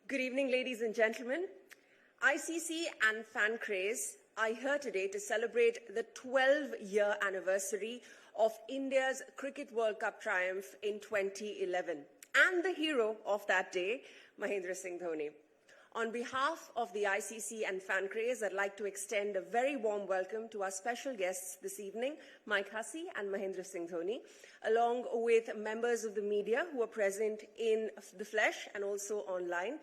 Good evening, ladies and gentlemen. ICC and fan craze are here today to celebrate the 12-year anniversary of India's Cricket World Cup triumph in 2011 and the hero of that day, Mahendra Singh Dhoni. On behalf of the ICC and fan craze, I'd like to extend a very warm welcome to our special guests this evening, Mike Hussey and Mahendra Singh Dhoni, along with members of the media who are present in the flesh and also online,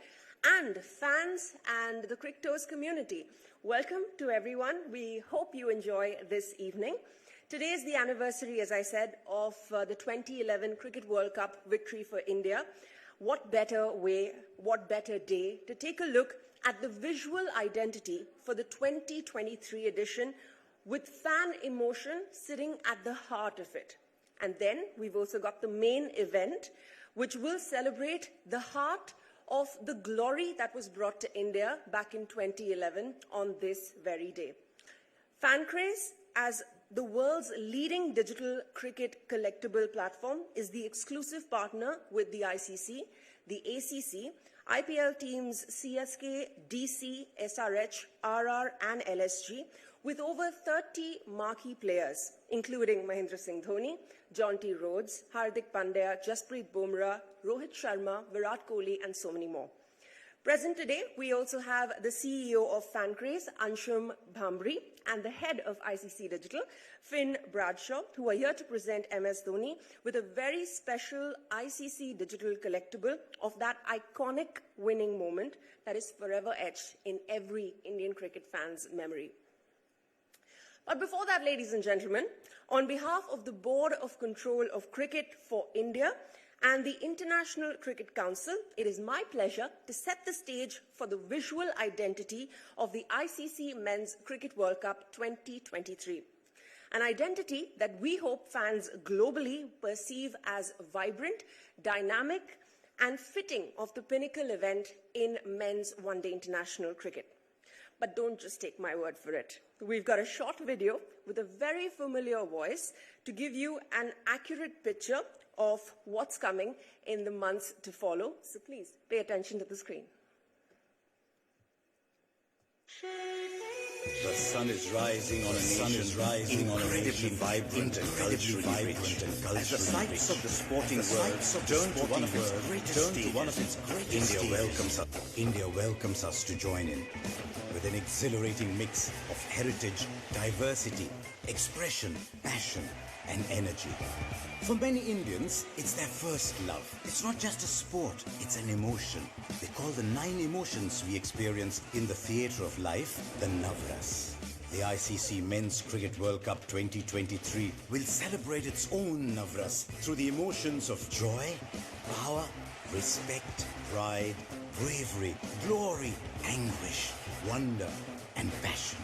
and fans and the Cricketers community. Welcome to everyone. We hope you enjoy this evening. Today is the anniversary, as I said, of the 2011 Cricket World Cup victory for India. What better way, what better day to take a look at the visual identity for the 2023 edition with fan emotion sitting at the heart of it. And then we've also got the main event, which will celebrate the heart of the glory that was brought to India back in 2011 on this very day. Fan craze, as the world's leading digital cricket collectible platform, is the exclusive partner with the ICC, the ACC, IPL teams CSK, DC, SRH, RR and LSG, with over 30 marquee players, including Mahendra Singh Dhoni, Jonty Rhodes, Hardik Pandya, Jasprit Bumrah, Rohit Sharma, Virat Kohli and so many more. Present today, we also have the CEO of Fancraze, Anshum Bhamri, and the head of ICC Digital, Finn Bradshaw, who are here to present MS Dhoni with a very special ICC Digital collectible of that iconic winning moment that is forever etched in every Indian cricket fan's memory. But before that, ladies and gentlemen, on behalf of the Board of Control of Cricket for India and the International Cricket Council, it is my pleasure to set the stage for the visual identity of the ICC Men's Cricket World Cup 2023. An identity that we hope fans globally perceive as vibrant, dynamic, and fitting of the pinnacle event in men's one-day international cricket. But don't just take my word for it. We've got a short video with a very familiar voice to give you an accurate picture of what's coming in the months to follow. So please pay attention to the screen. The sun is rising on a nation, incredibly vibrant and culturally rich. As the sights of the sporting world turn to one of its greatest stages, India welcomes us to join in with an exhilarating mix of heritage, diversity, expression, passion, and energy. For many Indians, it's their first love. It's not just a sport, it's an emotion. They call the 9 emotions we experience in the theatre of life the Navras. The ICC Men's Cricket World Cup 2023 will celebrate its own Navras through the emotions of joy, power, respect, pride, bravery, glory, anguish, wonder, and passion.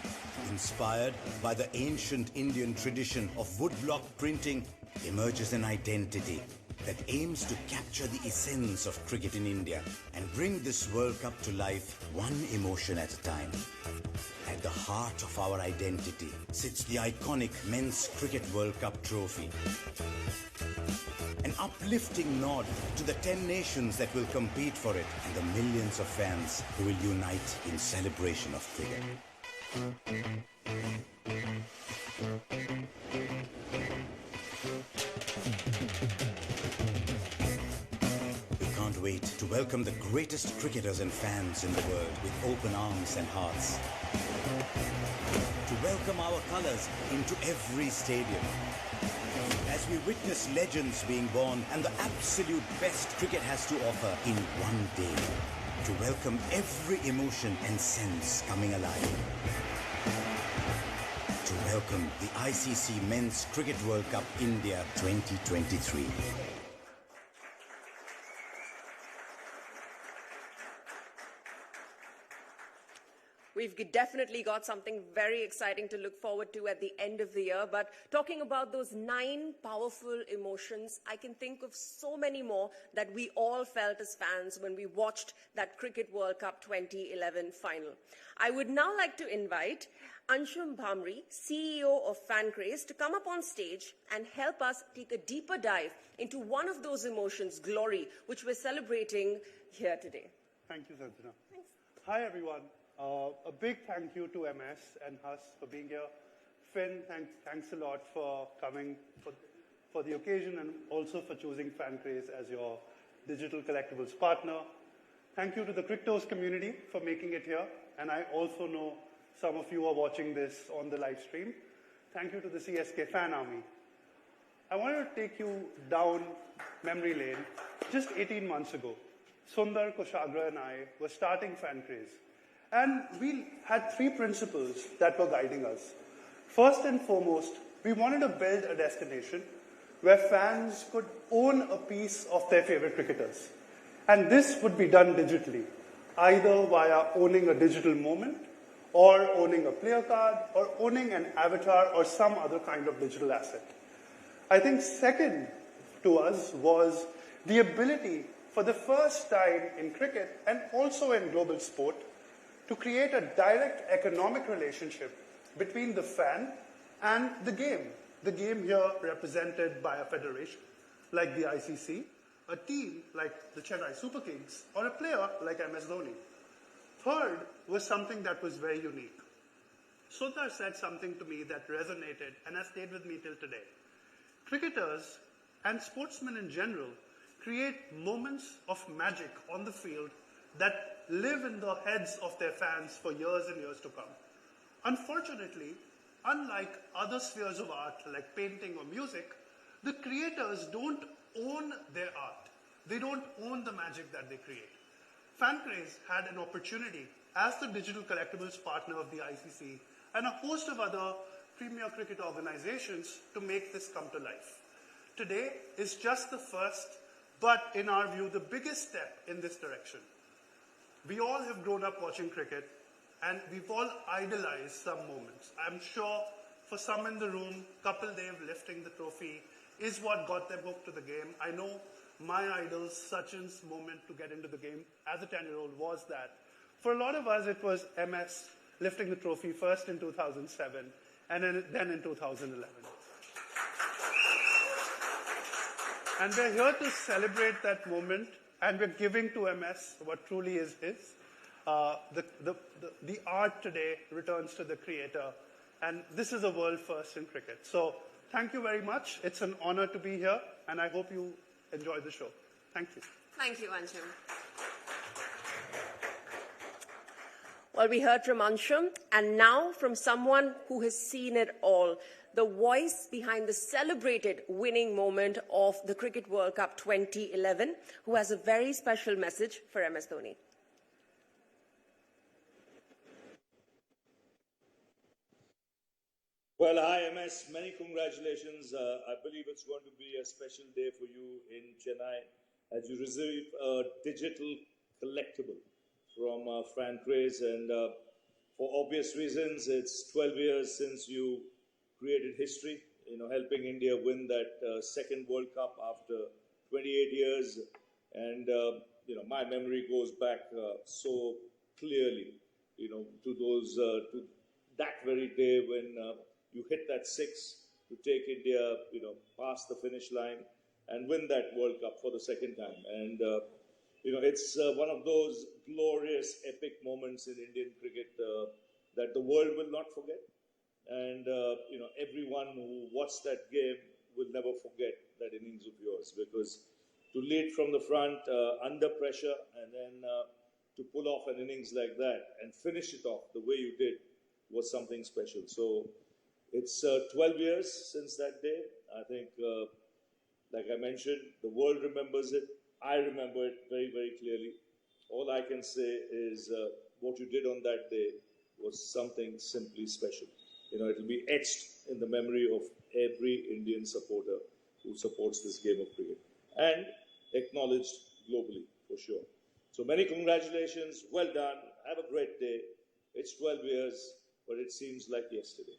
Inspired by the ancient Indian tradition of woodblock printing, emerges an identity that aims to capture the essence of cricket in India and bring this World Cup to life one emotion at a time. At the heart of our identity sits the iconic Men's Cricket World Cup trophy. An uplifting nod to the 10 nations that will compete for it and the millions of fans who will unite in celebration of cricket. We can't wait to welcome the greatest cricketers and fans in the world with open arms and hearts. To welcome our colours into every stadium. As we witness legends being born and the absolute best cricket has to offer in one day. To welcome every emotion and sense coming alive. To welcome the ICC Men's Cricket World Cup India 2023. We've definitely got something very exciting to look forward to at the end of the year. But talking about those 9 powerful emotions, I can think of so many more that we all felt as fans when we watched that Cricket World Cup 2011 final. I would now like to invite Anshum Bhamri, CEO of Fancraze, to come up on stage and help us take a deeper dive into one of those emotions, glory, which we're celebrating here today. Thank you, Sanjana. Thanks. Hi, everyone. A big thank you to MS and Hus for being here. Finn, thanks a lot for coming for the occasion and also for choosing FanCraze as your digital collectibles partner. Thank you to the Cryptos community for making it here. And I also know some of you are watching this on the live stream. Thank you to the CSK fan army. I wanted to take you down memory lane. Just 18 months ago, Sundar, Kushagra and I were starting FanCraze. And we had 3 principles that were guiding us. First and foremost, we wanted to build a destination where fans could own a piece of their favorite cricketers. And this would be done digitally, either via owning a digital moment, or owning a player card, or owning an avatar or some other kind of digital asset. I think second to us was the ability for the first time in cricket and also in global sport to create a direct economic relationship between the fan and the game. The game here represented by a federation like the ICC, a team like the Chennai Super Kings, or a player like MS Dhoni. Third was something that was very unique. Sundar said something to me that resonated and has stayed with me till today. Cricketers and sportsmen in general create moments of magic on the field that live in the heads of their fans for years and years to come. Unfortunately, unlike other spheres of art like painting or music, the creators don't own their art. They don't own the magic that they create. FanCraze had an opportunity as the digital collectibles partner of the ICC and a host of other premier cricket organizations to make this come to life. Today is just the first, but in our view, the biggest step in this direction. We all have grown up watching cricket, and we've all idolized some moments. I'm sure for some in the room, Kapil Dev lifting the trophy is what got them hooked to the game. I know my idol, Sachin's moment to get into the game as a 10-year-old was that. For a lot of us, it was MS lifting the trophy first in 2007 and then in 2011. And we're here to celebrate that moment, and we're giving to MS what truly is his. The art today returns to the creator, and this is a world first in cricket. So thank you very much. It's an honor to be here, and I hope you enjoy the show. Thank you. Thank you, Anshum. Well, we heard from Anshum, and now from someone who has seen it all, the voice behind the celebrated winning moment of the Cricket World Cup 2011, who has a very special message for MS Dhoni. Well, hi, MS. Many congratulations. I believe it's going to be a special day for you in Chennai as you receive a digital collectible from FanCraze. And for obvious reasons, it's 12 years since you created history, helping India win that second World Cup after 28 years. And, my memory goes back so clearly, to that very day when you hit that 6 to take India, past the finish line and win that World Cup for the second time. And, it's one of those glorious, epic moments in Indian cricket that the world will not forget. And, everyone who watched that game will never forget that innings of yours, because to lead from the front under pressure and then to pull off an innings like that and finish it off the way you did was something special. So it's 12 years since that day. I think, like I mentioned, the world remembers it. I remember it very, very clearly. All I can say is what you did on that day was something simply special. It'll be etched in the memory of every Indian supporter who supports this game of cricket and acknowledged globally for sure. So many congratulations. Well done. Have a great day. It's 12 years, but it seems like yesterday.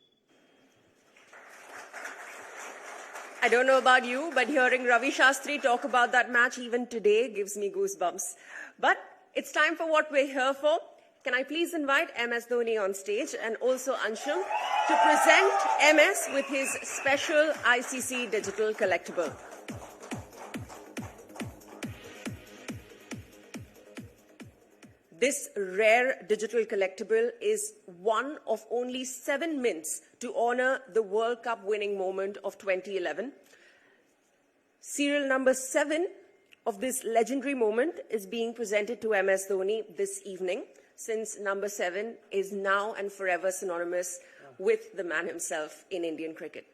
I don't know about you, but hearing Ravi Shastri talk about that match even today gives me goosebumps. But it's time for what we're here for. Can I please invite MS Dhoni on stage and also Anshum to present MS with his special ICC digital collectible. This rare digital collectible is one of only 7 mints to honor the World Cup winning moment of 2011. Serial number 7 of this legendary moment is being presented to MS Dhoni this evening, since number 7 is now and forever synonymous with the man himself in Indian cricket.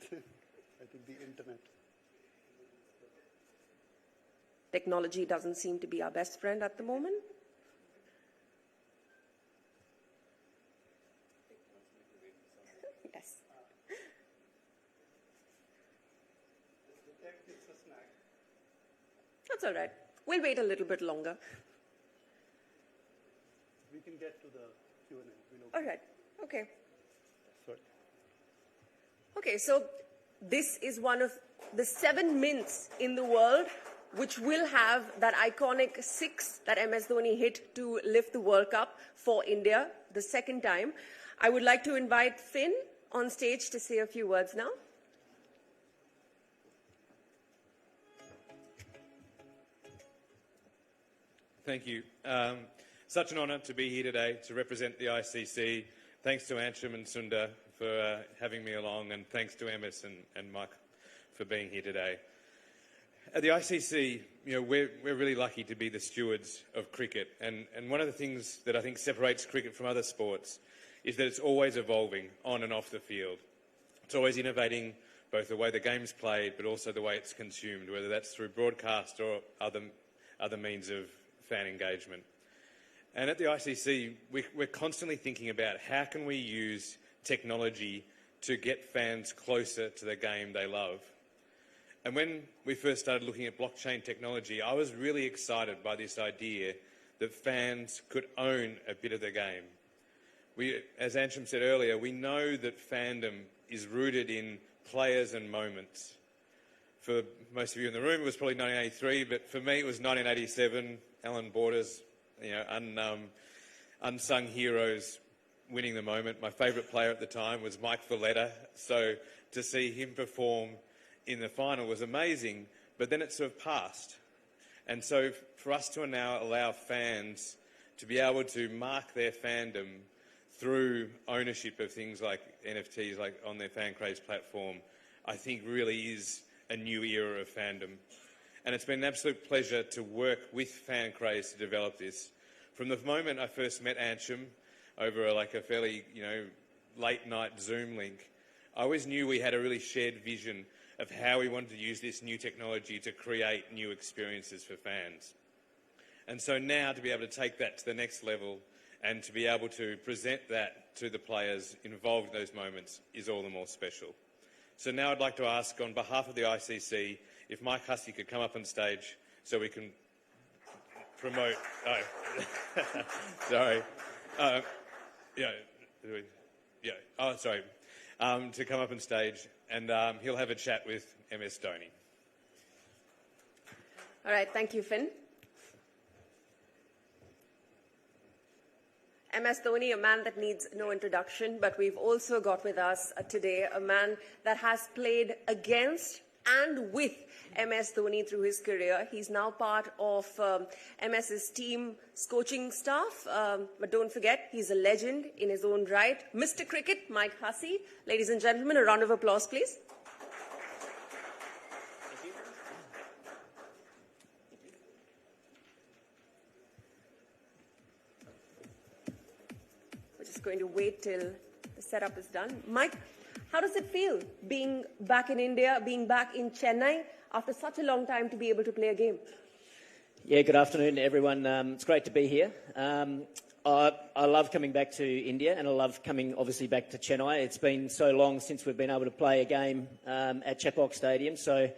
I think the internet. Technology doesn't seem to be our best friend at the moment. Yes. That's all right. We'll wait a little bit longer. We can get to the Q&A. All right. Okay. Sorry. Okay, so this is one of the 7 mints in the world which will have that iconic 6 that MS Dhoni hit to lift the World Cup for India the second time. I would like to invite Finn on stage to say a few words now. Thank you. Such an honour to be here today to represent the ICC. Thanks to Ansham and Sundar for having me along, and thanks to MS and Mike for being here today. At the ICC, we're really lucky to be the stewards of cricket, and one of the things that I think separates cricket from other sports is that it's always evolving on and off the field. It's always innovating both the way the game's played, but also the way it's consumed, whether that's through broadcast or other means of fan engagement. And at the ICC, we're constantly thinking about how can we use technology to get fans closer to the game they love. And when we first started looking at blockchain technology, I was really excited by this idea that fans could own a bit of the game. As Ansham said earlier, we know that fandom is rooted in players and moments. For most of you in the room, it was probably 1983, but for me, it was 1987. Alan Border's, unsung heroes winning the moment. My favourite player at the time was Mike Valletta, so to see him perform in the final was amazing, but then it sort of passed. And so for us to now allow fans to be able to mark their fandom through ownership of things like NFTs, like on their FanCraze platform, I think really is a new era of fandom. And it's been an absolute pleasure to work with FanCraze to develop this. From the moment I first met Ansham over a fairly, late night Zoom link, I always knew we had a really shared vision of how we wanted to use this new technology to create new experiences for fans. And so now to be able to take that to the next level and to be able to present that to the players involved in those moments is all the more special. So now I'd like to ask, on behalf of the ICC, if Mike Hussey could come up on stage so we can promote... Oh, sorry. To come up on stage, and he'll have a chat with MS Dhoni. All right, thank you, Finn. MS Dhoni, a man that needs no introduction, but we've also got with us today a man that has played against and with MS Dhoni through his career. He's now part of MS's team's coaching staff, but don't forget, he's a legend in his own right. Mr. Cricket, Mike Hussey. Ladies and gentlemen, a round of applause, please. We're just going to wait till the setup is done. Mike, how does it feel being back in India, being back in Chennai after such a long time to be able to play a game? Yeah, good afternoon, everyone. It's great to be here. I love coming back to India, and I love coming, obviously, back to Chennai. It's been so long since we've been able to play a game at Chepauk Stadium, so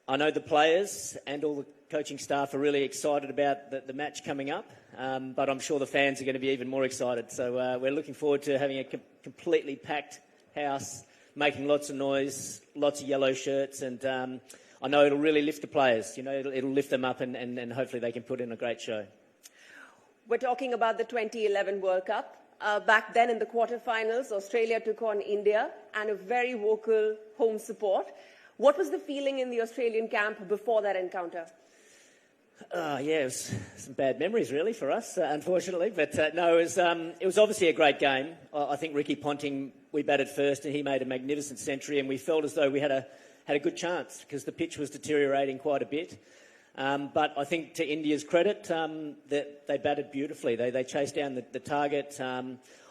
I know the players and all the coaching staff are really excited about the match coming up, but I'm sure the fans are going to be even more excited. So we're looking forward to having a completely packed house, making lots of noise, lots of yellow shirts, and I know it'll really lift the players. It'll lift them up, and hopefully they can put in a great show. We're talking about the 2011 World Cup. Back then in the quarterfinals, Australia took on India and a very vocal home support. What was the feeling in the Australian camp before that encounter? Yeah, it was some bad memories really for us, unfortunately. But no, it was obviously a great game. I think Ricky Ponting, we batted first and he made a magnificent century, and we felt as though we had a good chance because the pitch was deteriorating quite a bit. But I think to India's credit, that they batted beautifully. They chased down the target.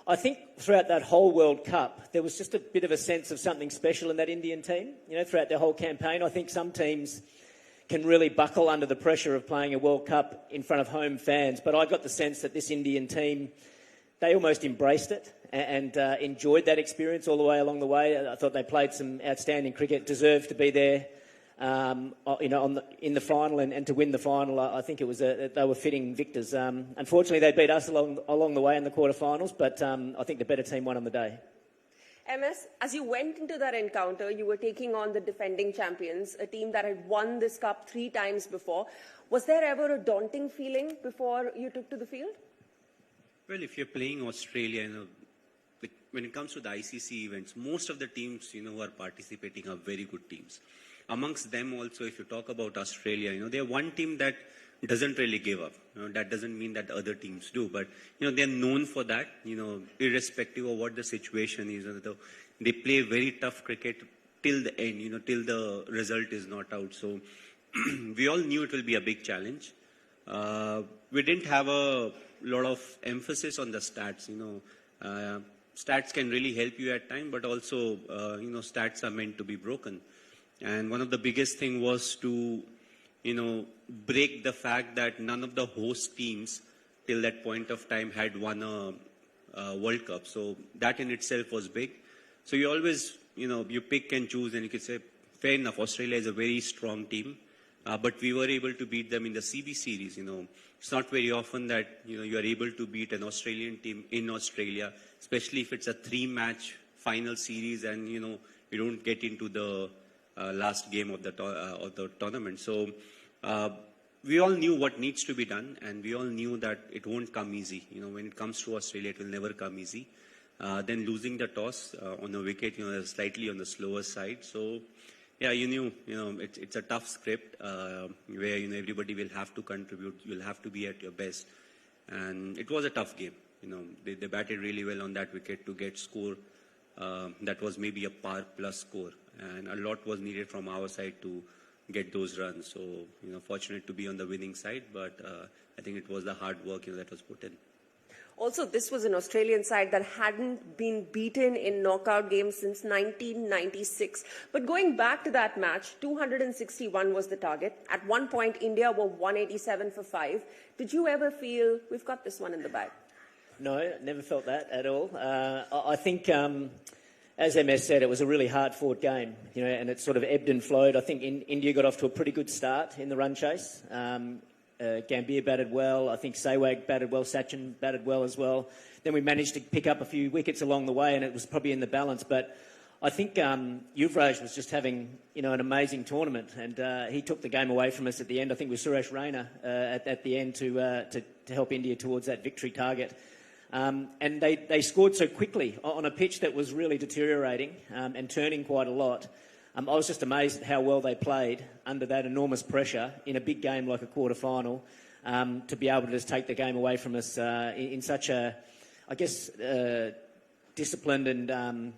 I think throughout that whole World Cup, there was just a bit of a sense of something special in that Indian team. You know, throughout their whole campaign, I think some teams can really buckle under the pressure of playing a World Cup in front of home fans. But I got the sense that this Indian team, they almost embraced it and enjoyed that experience all the way along the way. I thought they played some outstanding cricket, deserved to be there, in the final and to win the final. I think it was they were fitting victors. Unfortunately, they beat us along the way in the quarterfinals, but I think the better team won on the day. MS, as you went into that encounter, you were taking on the defending champions, a team that had won this cup 3 times before. Was there ever a daunting feeling before you took to the field? Well, if you're playing Australia, when it comes to the ICC events, most of the teams, who are participating are very good teams. Amongst them also, if you talk about Australia, they're one team that doesn't really give up. That doesn't mean that other teams do, but they're known for that. Irrespective of what the situation is, they play very tough cricket till the end. Till the result is not out. So we all knew it will be a big challenge. We didn't have a lot of emphasis on the stats. Stats can really help you at times, but also stats are meant to be broken. And one of the biggest thing was to break the fact that none of the host teams till that point of time had won a World Cup. So that in itself was big. So you always, you pick and choose, and you could say, fair enough, Australia is a very strong team, but we were able to beat them in the CB series. It's not very often that, you are able to beat an Australian team in Australia, especially if it's a 3-match final series and, you don't get into the last game of the tournament. So we all knew what needs to be done, and we all knew that it won't come easy. When it comes to Australia, it will never come easy. Then losing the toss on a wicket, slightly on the slower side. So yeah, you knew, it's a tough script where everybody will have to contribute. You'll have to be at your best, and it was a tough game. They batted really well on that wicket to get score that was maybe a par plus score, and a lot was needed from our side to get those runs. So, fortunate to be on the winning side, but I think it was the hard work that was put in. Also, this was an Australian side that hadn't been beaten in knockout games since 1996. But going back to that match, 261 was the target. At one point, India were 187 for 5. Did you ever feel, we've got this one in the bag? No, never felt that at all. I think, as MS said, it was a really hard-fought game, and it sort of ebbed and flowed. I think India got off to a pretty good start in the run chase. Gambier batted well. I think Sehwag batted well. Sachin batted well as well. Then we managed to pick up a few wickets along the way, and it was probably in the balance. But I think Yuvraj was just having, an amazing tournament, and he took the game away from us at the end. I think it was Suresh Raina at the end to help India towards that victory target. And they scored so quickly on a pitch that was really deteriorating and turning quite a lot. I was just amazed at how well they played under that enormous pressure in a big game like a quarter-final to be able to just take the game away from us in such a, I guess, disciplined and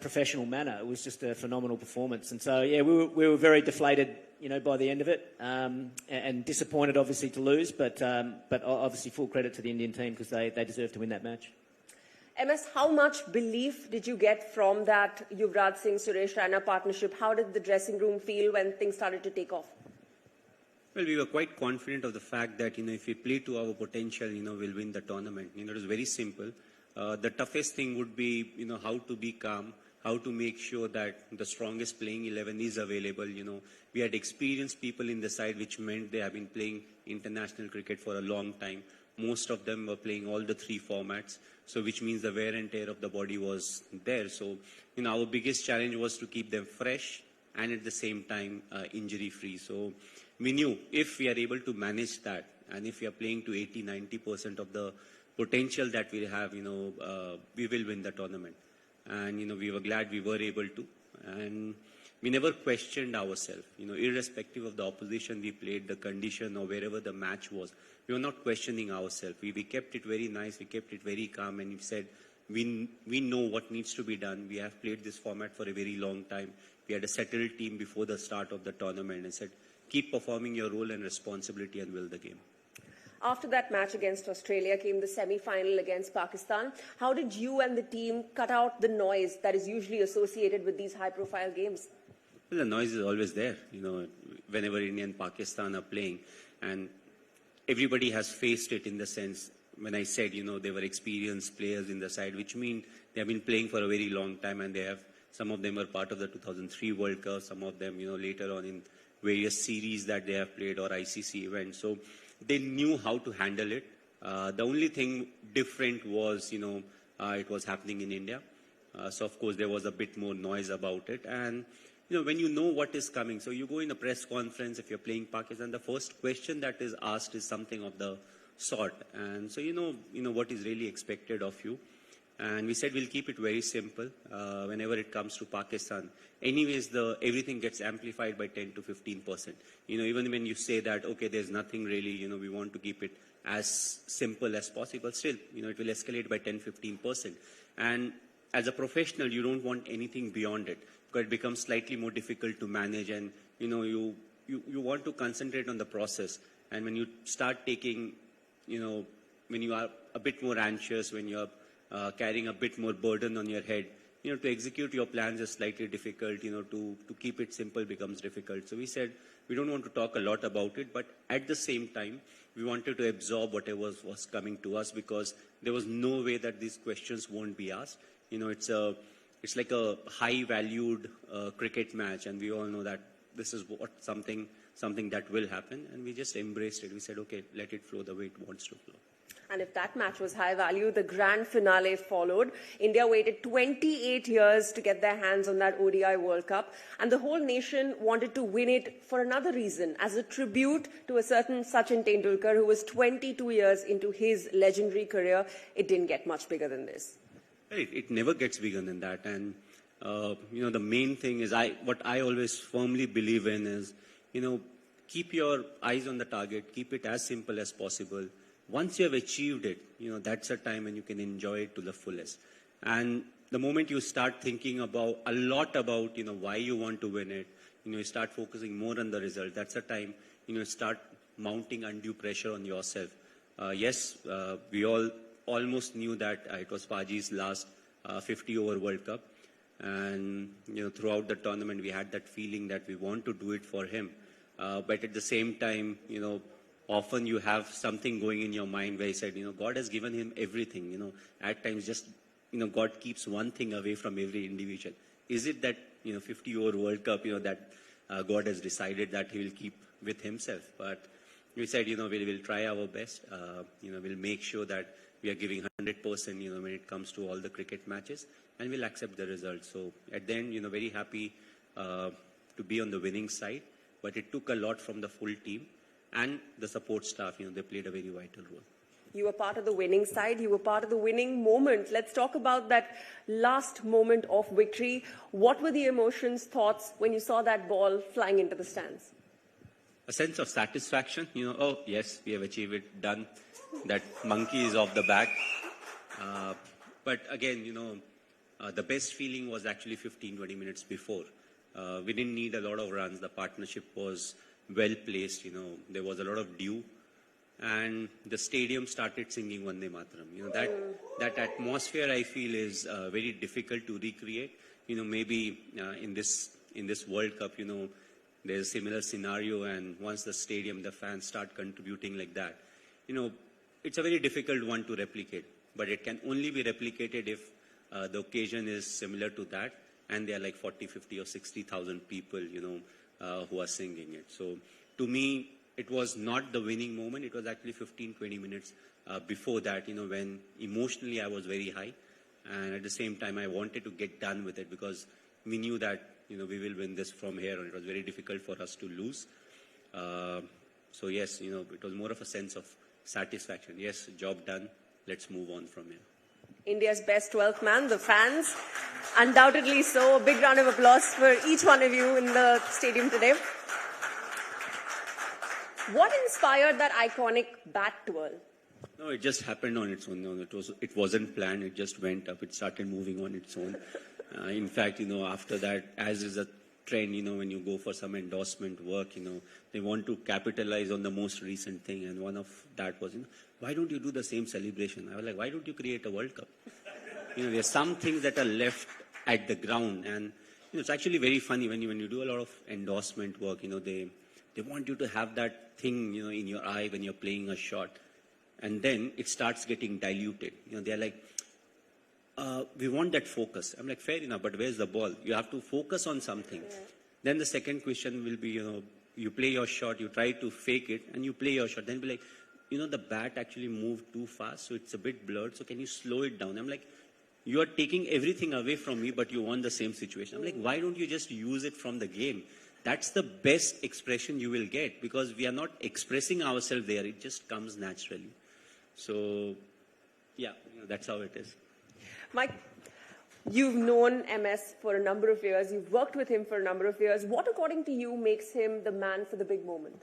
professional manner. It was just a phenomenal performance. And so, yeah, we were very deflated, by the end of it and disappointed, obviously, to lose. But obviously full credit to the Indian team because they deserved to win that match. MS, how much belief did you get from that Yuvraj Singh-Suresh Raina partnership? How did the dressing room feel when things started to take off? Well, we were quite confident of the fact that, if we play to our potential, we'll win the tournament. It was very simple. The toughest thing would be, how to be calm, how to make sure that the strongest playing 11 is available. We had experienced people in the side, which meant they have been playing international cricket for a long time. Most of them were playing all the 3 formats, so which means the wear and tear of the body was there. So, our biggest challenge was to keep them fresh and at the same time injury-free. So we knew if we are able to manage that, and if we are playing to 80-90% of the potential that we have, we will win the tournament. And, we were glad we were able to. And we never questioned ourselves. Irrespective of the opposition we played, the condition or wherever the match was, we were not questioning ourselves. We kept it very nice, we kept it very calm, and we said, we know what needs to be done. We have played this format for a very long time. We had a settled team before the start of the tournament and said, keep performing your role and responsibility and will the game. After that match against Australia came the semi-final against Pakistan. How did you and the team cut out the noise that is usually associated with these high-profile games? Well, the noise is always there, whenever India and Pakistan are playing. And everybody has faced it in the sense, when I said, they were experienced players in the side, which means they have been playing for a very long time, and some of them are part of the 2003 World Cup, some of them, later on in various series that they have played or ICC events. So they knew how to handle it. The only thing different was, it was happening in India. So, of course, there was a bit more noise about it. And, when you know what is coming, so you go in a press conference, if you're playing Pakistan, the first question that is asked is something of the sort. And so, you know what is really expected of you. And we said we'll keep it very simple whenever it comes to Pakistan. Anyways, everything gets amplified by 10 to 15%. Even when you say that, okay, there's nothing really, we want to keep it as simple as possible, still, it will escalate by 10, 15%. And as a professional, you don't want anything beyond it, because it becomes slightly more difficult to manage, and, you want to concentrate on the process. And when you start taking, when you are a bit more anxious, when you're carrying a bit more burden on your head, to execute your plans is slightly difficult, to keep it simple becomes difficult. So we said, we don't want to talk a lot about it, but at the same time, we wanted to absorb whatever was coming to us, because there was no way that these questions won't be asked. It's like a high-valued cricket match, and we all know that this is something that will happen, and we just embraced it. We said, okay, let it flow the way it wants to flow. And if that match was high value, the grand finale followed. India waited 28 years to get their hands on that ODI World Cup, and the whole nation wanted to win it for another reason, as a tribute to a certain Sachin Tendulkar, who was 22 years into his legendary career. It didn't get much bigger than this. It never gets bigger than that. And, the main thing is, what I always firmly believe in is, keep your eyes on the target, keep it as simple as possible. Once you have achieved it, that's a time when you can enjoy it to the fullest. And the moment you start thinking a lot about, why you want to win it, you start focusing more on the result, that's a time, start mounting undue pressure on yourself. Yes, we all almost knew that it was Paji's last 50-over World Cup. And, throughout the tournament, we had that feeling that we want to do it for him. But at the same time, often you have something going in your mind where you said, God has given him everything. At times just, God keeps one thing away from every individual. Is it that, 50-over World Cup, that God has decided that he will keep with himself? But we said, we'll try our best. We'll make sure that we are giving 100%, when it comes to all the cricket matches, and we'll accept the results. So at the end, very happy to be on the winning side, but it took a lot from the full team. And the support staff, they played a very vital role. You were part of the winning side. You were part of the winning moment. Let's talk about that last moment of victory. What were the emotions, thoughts when you saw that ball flying into the stands? A sense of satisfaction. Oh, yes, we have achieved it, done. That monkey is off the back. But again, the best feeling was actually 15, 20 minutes before. We didn't need a lot of runs. The partnership was well placed, there was a lot of dew, and the stadium started singing Vande Mataram. That atmosphere, I feel, is very difficult to recreate. Maybe in this World Cup, there's a similar scenario, and once the stadium, the fans start contributing like that, it's a very difficult one to replicate. But it can only be replicated if the occasion is similar to that, and there are like 40, 50, or 60,000 people, who are singing it. So to me, it was not the winning moment. It was actually 15, 20 minutes before that, when emotionally I was very high. And at the same time, I wanted to get done with it, because we knew that, we will win this from here on. It was very difficult for us to lose. So yes, it was more of a sense of satisfaction. Yes, job done. Let's move on from here. India's best 12th man, the fans. Undoubtedly so. A big round of applause for each one of you in the stadium today. What inspired that iconic bat twirl? No, it just happened on its own. No, it wasn't planned. It just went up. It started moving on its own. In fact, after that, as is a trend, when you go for some endorsement work, they want to capitalize on the most recent thing. And one of that was, why don't you do the same celebration? I was like, why don't you create a World Cup? There's some things that are left at the ground. And it's actually very funny when you do a lot of endorsement work, they want you to have that thing, in your eye when you're playing a shot. And then it starts getting diluted. They're like, we want that focus. I'm like, fair enough, but where's the ball? You have to focus on something. Yeah. Then the second question will be, you play your shot, you try to fake it, and you play your shot. Then be like, the bat actually moved too fast, so it's a bit blurred, so can you slow it down? I'm like, you are taking everything away from me, but you want the same situation. I'm like, why don't you just use it from the game? That's the best expression you will get, because we are not expressing ourselves there. It just comes naturally. So, yeah, that's how it is. Mike, you've known MS for a number of years. You've worked with him for a number of years. What, according to you, makes him the man for the big moment?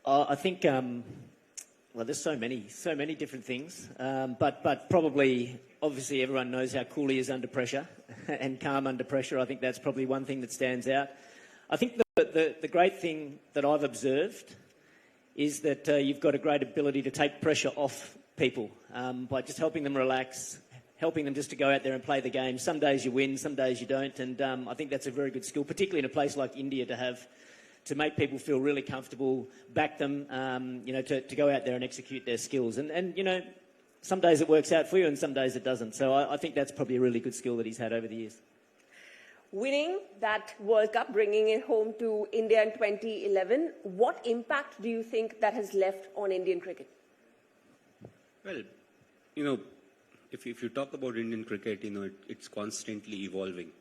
I think, well, there's so many different things. But probably, obviously, everyone knows how cool he is under pressure and calm under pressure. I think that's probably one thing that stands out. I think the great thing that I've observed is that you've got a great ability to take pressure off people by just helping them relax, helping them just to go out there and play the game. Some days you win, some days you don't, and I think that's a very good skill, particularly in a place like India, to make people feel really comfortable, back them, to go out there and execute their skills. And some days it works out for you and some days it doesn't. So I think that's probably a really good skill that he's had over the years. Winning that World Cup, bringing it home to India in 2011, what impact do you think that has left on Indian cricket? Well, if you talk about Indian cricket, it's constantly evolving.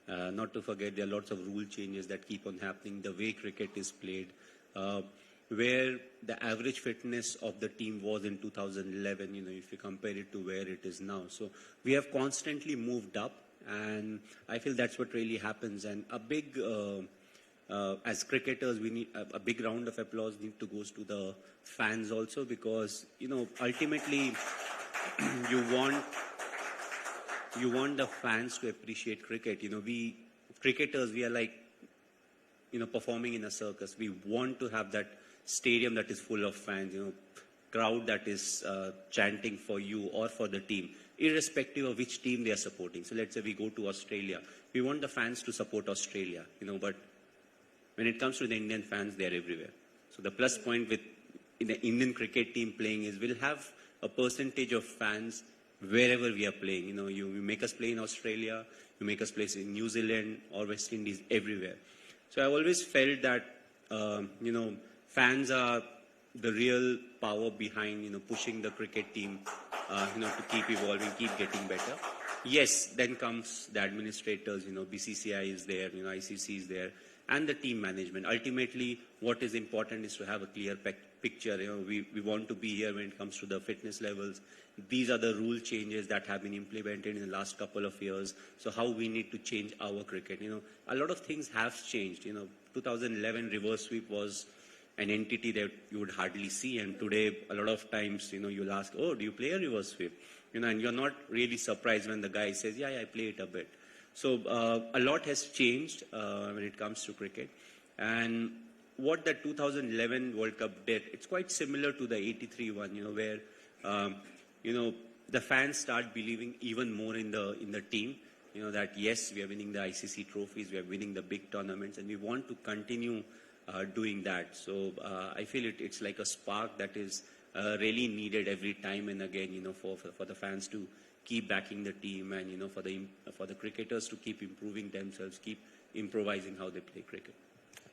Not to forget, there are lots of rule changes that keep on happening. The way cricket is played, where the average fitness of the team was in 2011, if you compare it to where it is now. So we have constantly moved up, and I feel that's what really happens. And a big, as cricketers, we need a big round of applause to go to the fans also, because, ultimately you want the fans to appreciate cricket. We cricketers, we are like, performing in a circus. We want to have that stadium that is full of fans, crowd that is chanting for you or for the team, irrespective of which team they are supporting. So let's say we go to Australia. We want the fans to support Australia, but when it comes to the Indian fans, they are everywhere. So the plus point with the Indian cricket team playing is we'll have a percentage of fans wherever we are playing. You make us play in Australia, you make us play in New Zealand or West Indies, everywhere. So I always felt that, fans are the real power behind, pushing the cricket team, to keep evolving, keep getting better. Yes, then comes the administrators, BCCI is there, ICC is there, and the team management. Ultimately, what is important is to have a clear picture. We want to be here when it comes to the fitness levels. These are the rule changes that have been implemented in the last couple of years. So how we need to change our cricket. A lot of things have changed. 2011 reverse sweep was an entity that you would hardly see. And today, a lot of times, you'll ask, oh, do you play a reverse sweep? And you're not really surprised when the guy says, yeah, I play it a bit. So a lot has changed when it comes to cricket. And what the 2011 World Cup did, it's quite similar to the 83 one, where, the fans start believing even more in the team, that yes, we are winning the ICC trophies, we are winning the big tournaments, and we want to continue doing that. So I feel it's like a spark that is really needed every time and again, for the fans to keep backing the team, and for the cricketers to keep improving themselves, keep improvising how they play cricket.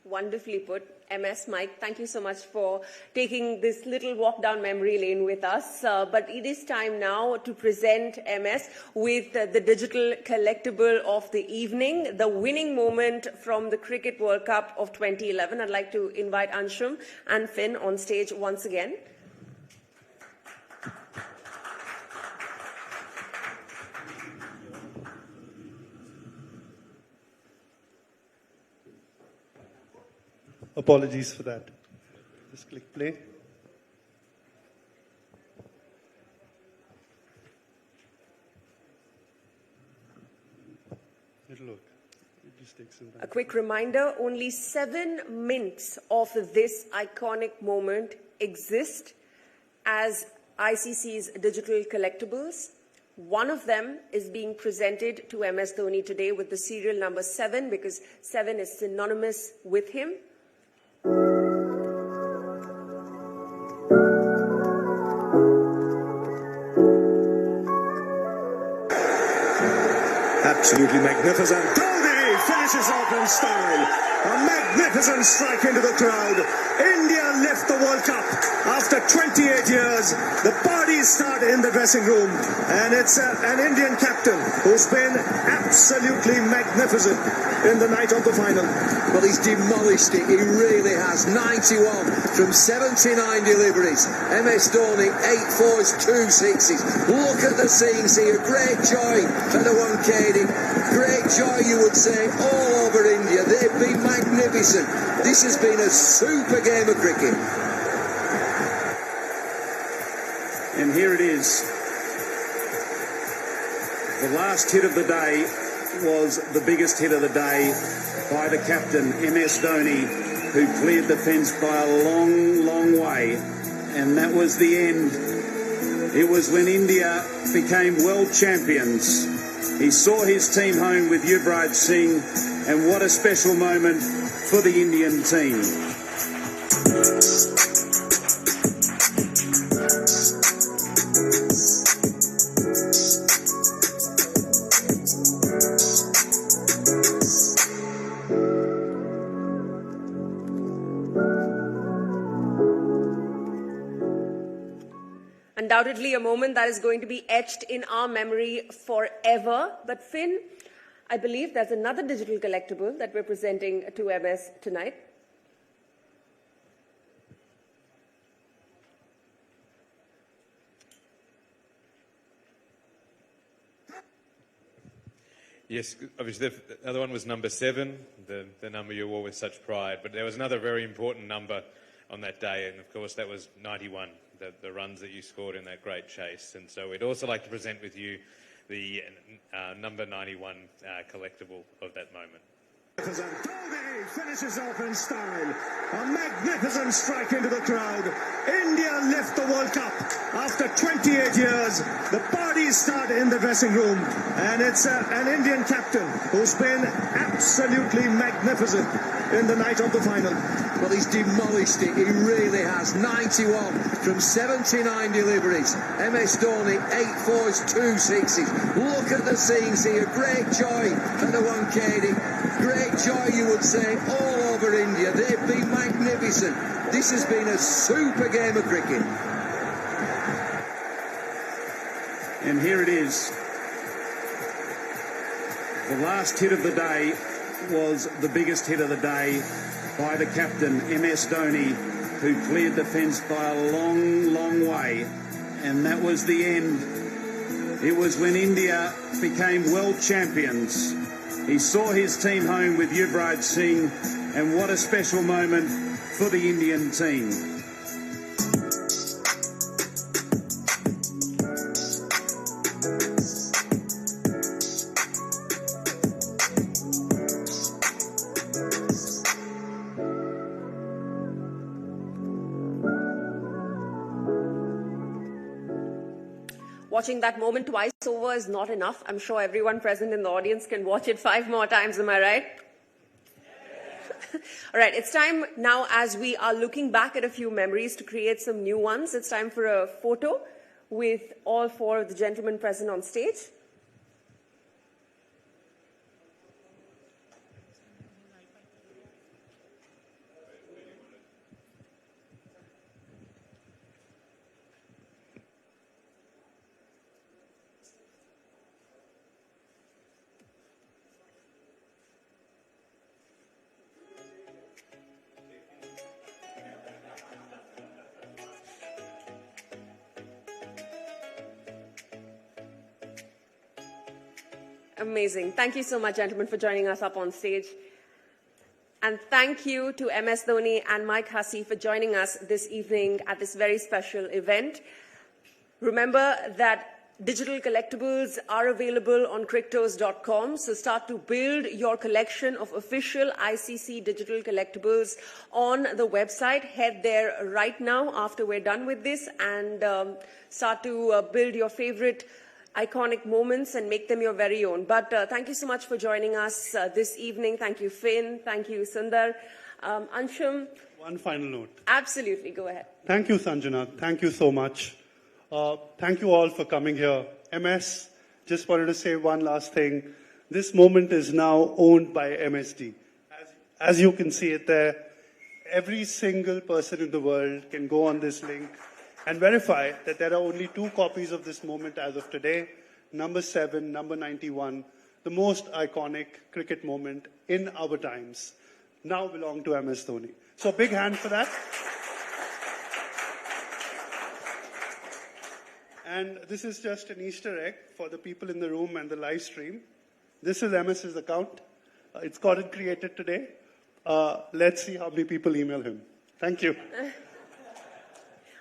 Wonderfully put. MS, Mike, thank you so much for taking this little walk down memory lane with us. But it is time now to present MS with the digital collectible of the evening, the winning moment from the Cricket World Cup of 2011. I'd like to invite Anshum and Finn on stage once again. Apologies for that. Just click play. It'll work. It just takes some time. A quick reminder, only 7 minutes of this iconic moment exist as ICC's digital collectibles. One of them is being presented to MS Dhoni today with the serial number 7 because 7 is synonymous with him. Absolutely magnificent. Dhoni finishes off in style. A magnificent strike into the crowd. India lift the World Cup after 28 years. The parties start in the dressing room, and it's an Indian captain who's been absolutely magnificent in the night of the final. Well, he's demolished it. He really has. 91 from 79 deliveries. MS Dhoni, 8 fours, 2 sixes. Look at the scenes here. Great joy for the one KD. Great joy, you would say, all over India. They've been magnificent. This has been a super game of cricket. And here it is. The last hit of the day was the biggest hit of the day by the captain, MS Dhoni, who cleared the fence by a long, long way. And that was the end. It was when India became world champions. He saw his team home with Yuvraj Singh, and what a special moment for the Indian team. Undoubtedly a moment that is going to be etched in our memory forever. But Finn, I believe there's another digital collectible that we're presenting to MS tonight. Yes, obviously the other one was number 7, the number you wore with such pride. But there was another very important number on that day, and of course that was 91, the runs that you scored in that great chase. And so we'd also like to present with you the number 91 collectible of that moment. Dhoni finishes off in style. A magnificent strike into the crowd. India lift the World Cup after 28 years. The parties start in the dressing room, and it's an Indian captain who's been absolutely magnificent in the night of the final. Well, he's demolished it. He really has. 91 from 79 deliveries. MS Dhoni, 8 fours, 2 sixes. Look at the scenes here. Great joy for the one KD. Great joy, you would say, all over India. They've been magnificent. This has been a super game of cricket. And here it is. The last hit of the day was the biggest hit of the day by the captain, MS Dhoni, who cleared the fence by a long, long way. And that was the end. It was when India became world champions. He saw his team home with Yuvraj Singh, and what a special moment for the Indian team. Watching that moment twice over is not enough. I'm sure everyone present in the audience can watch it 5 more times, am I right? All right, it's time now, as we are looking back at a few memories, to create some new ones. It's time for a photo with all 4 of the gentlemen present on stage. Amazing. Thank you so much, gentlemen, for joining us up on stage. And thank you to MS Dhoni and Mike Hussey for joining us this evening at this very special event. Remember that digital collectibles are available on crictos.com, so start to build your collection of official ICC digital collectibles on the website. Head there right now after we're done with this and start to build your favorite iconic moments and make them your very own. But thank you so much for joining us this evening. Thank you, Finn. Thank you, Sundar. Anshum? One final note. Absolutely. Go ahead. Thank you, Sanjana. Thank you so much. Thank you all for coming here. MS, just wanted to say one last thing. This moment is now owned by MSD. As you can see it there, every single person in the world can go on this link and verify that there are only 2 copies of this moment as of today, number 7, number 91, the most iconic cricket moment in our times, now belong to MS Dhoni. So a big hand for that. And this is just an Easter egg for the people in the room and the live stream. This is MS's account. It's gotten created today. Let's see how many people email him. Thank you.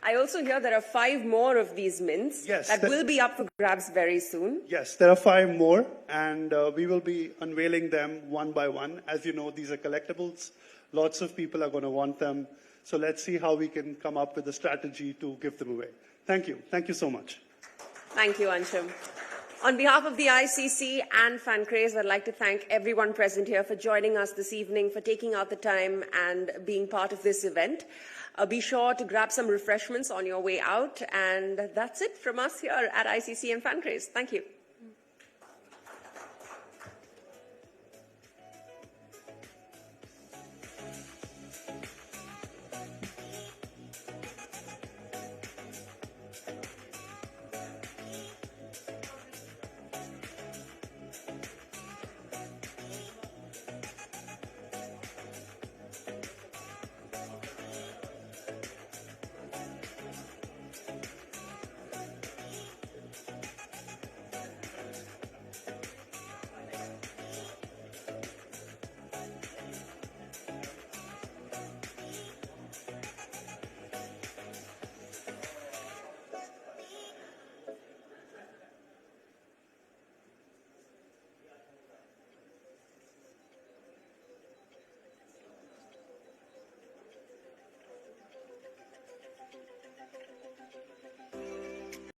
I also hear there are 5 more of these mints that will be up for grabs very soon. Yes, there are 5 more, and we will be unveiling them one by one. As you know, these are collectibles. Lots of people are going to want them. So let's see how we can come up with a strategy to give them away. Thank you. Thank you so much. Thank you, Anshum. On behalf of the ICC and FanCraze, I'd like to thank everyone present here for joining us this evening, for taking out the time and being part of this event. Be sure to grab some refreshments on your way out. And that's it from us here at ICC and FanCraze. Thank you.